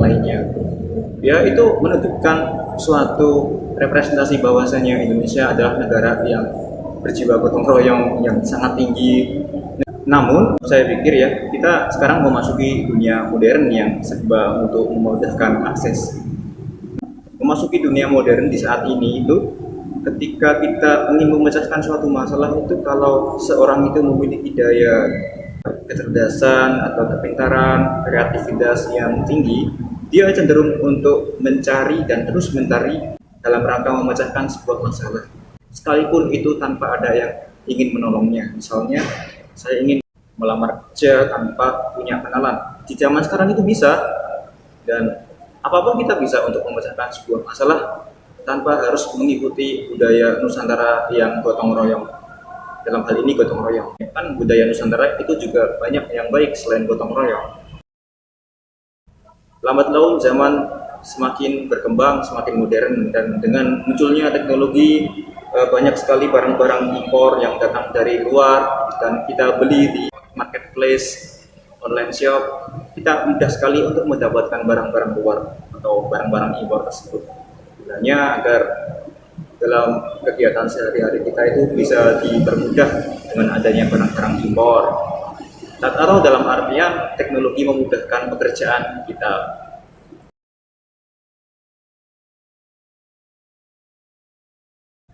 lainnya. Ya, itu menunjukkan suatu representasi bahwasanya Indonesia adalah negara yang berjiwa gotong royong yang sangat tinggi. Namun, saya pikir ya, kita sekarang memasuki dunia modern yang serba untuk memudahkan akses. Memasuki dunia modern di saat ini itu, ketika kita ingin memecahkan suatu masalah itu, kalau seorang itu memiliki daya kecerdasan atau kepintaran, kreativitas yang tinggi, dia cenderung untuk mencari dan terus mencari dalam rangka memecahkan sebuah masalah. Sekalipun itu tanpa ada yang ingin menolongnya. Misalnya, saya ingin melamar kerja tanpa punya kenalan. Di zaman sekarang itu bisa, dan apapun kita bisa untuk memecahkan sebuah masalah tanpa harus mengikuti budaya Nusantara yang gotong royong. Dalam hal ini gotong royong. Kan budaya Nusantara itu juga banyak yang baik selain gotong royong. Lambat laun zaman semakin berkembang, semakin modern, dan dengan munculnya teknologi banyak sekali barang-barang impor yang datang dari luar dan kita beli di marketplace, online shop. Kita mudah sekali untuk mendapatkan barang-barang luar atau barang-barang impor tersebut. Gunanya agar dalam kegiatan sehari-hari kita itu bisa dipermudah dengan adanya barang-barang impor, atau dalam artian teknologi memudahkan pekerjaan kita.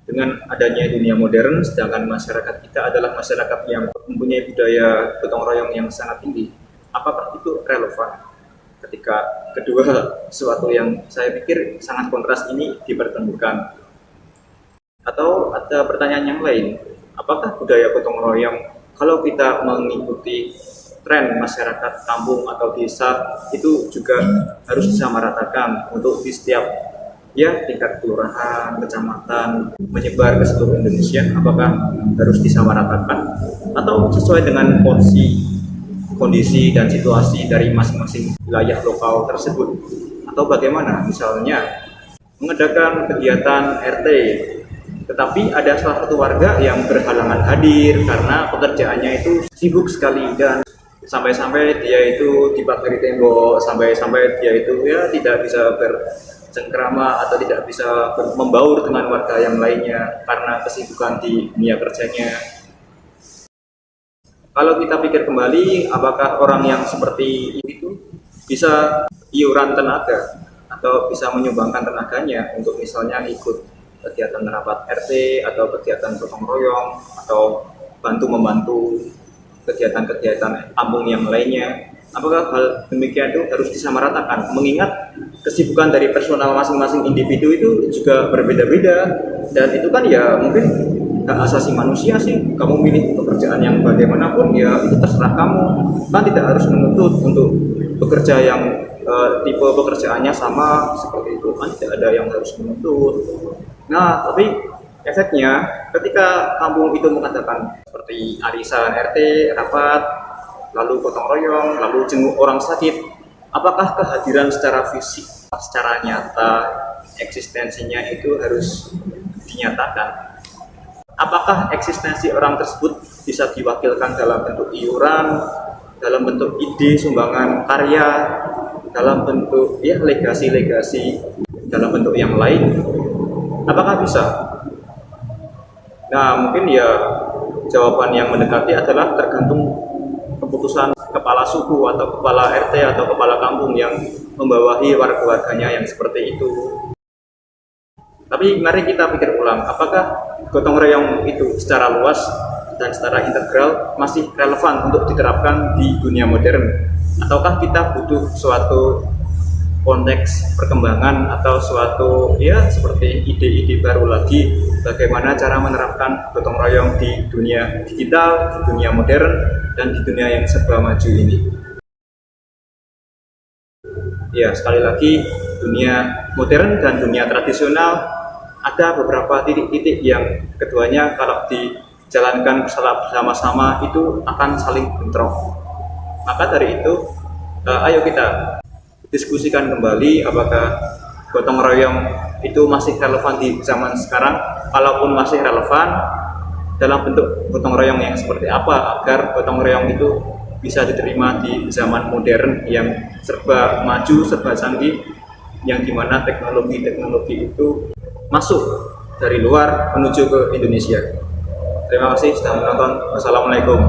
Dengan adanya dunia modern, sedangkan masyarakat kita adalah masyarakat yang mempunyai budaya gotong royong yang sangat tinggi. Apakah itu relevan ketika kedua sesuatu yang saya pikir sangat kontras ini dipertemukan? Atau ada pertanyaan yang lain, apakah budaya gotong royong kalau kita mengikuti tren masyarakat kampung atau desa itu juga harus disamaratakan untuk di setiap tingkat kelurahan, kecamatan, menyebar ke seluruh Indonesia? Apakah harus disamaratakan atau sesuai dengan kondisi dan situasi dari masing-masing wilayah lokal tersebut? Atau bagaimana? Misalnya mengadakan kegiatan RT, tetapi ada salah satu warga yang berhalangan hadir karena pekerjaannya itu sibuk sekali, dan sampai-sampai dia itu dipagari tembok, sampai-sampai dia itu tidak bisa bercengkrama atau tidak bisa membaur dengan warga yang lainnya karena kesibukan di dunia kerjanya. Kalau kita pikir kembali, apakah orang yang seperti itu bisa iuran tenaga atau bisa menyumbangkan tenaganya untuk misalnya ikut kegiatan rapat RT atau kegiatan gotong royong atau membantu kegiatan-kegiatan kampung yang lainnya? Apakah hal demikian itu harus disamaratakan? Mengingat kesibukan dari personal masing-masing individu itu juga berbeda-beda, dan itu kan ya mungkin hak asasi manusia sih. Kamu milih pekerjaan yang bagaimanapun ya itu terserah kamu, kan tidak harus menuntut untuk bekerja yang tipe pekerjaannya sama seperti itu, kan tidak ada yang harus menuntut. Nah, tapi efeknya ketika kampung itu mengadakan seperti arisan RT, rapat, lalu gotong royong, lalu jenguk orang sakit, apakah kehadiran secara fisik, secara nyata, eksistensinya itu harus dinyatakan? Apakah eksistensi orang tersebut bisa diwakilkan dalam bentuk iuran, dalam bentuk ide, sumbangan karya, dalam bentuk legasi-legasi, dalam bentuk yang lain? Apakah bisa? Nah, mungkin jawaban yang mendekati adalah tergantung keputusan kepala suku atau kepala RT atau kepala kampung yang membawahi warga-warganya yang seperti itu. Tapi mari kita pikir ulang, apakah gotong royong itu secara luas dan secara integral masih relevan untuk diterapkan di dunia modern? Ataukah kita butuh suatu konteks perkembangan atau suatu seperti ide-ide baru lagi bagaimana cara menerapkan gotong royong di dunia digital, di dunia modern, dan di dunia yang serba maju ini? Ya, sekali lagi, dunia modern dan dunia tradisional ada beberapa titik-titik yang keduanya kalau dijalankan bersama-sama itu akan saling bentrok. Maka dari itu, ayo kita diskusikan kembali apakah gotong royong itu masih relevan di zaman sekarang. Kalaupun masih relevan, dalam bentuk gotong royong yang seperti apa agar gotong royong itu bisa diterima di zaman modern yang serba maju, serba canggih, yang dimana teknologi-teknologi itu masuk dari luar menuju ke Indonesia. Terima kasih sudah menonton. Wassalamualaikum.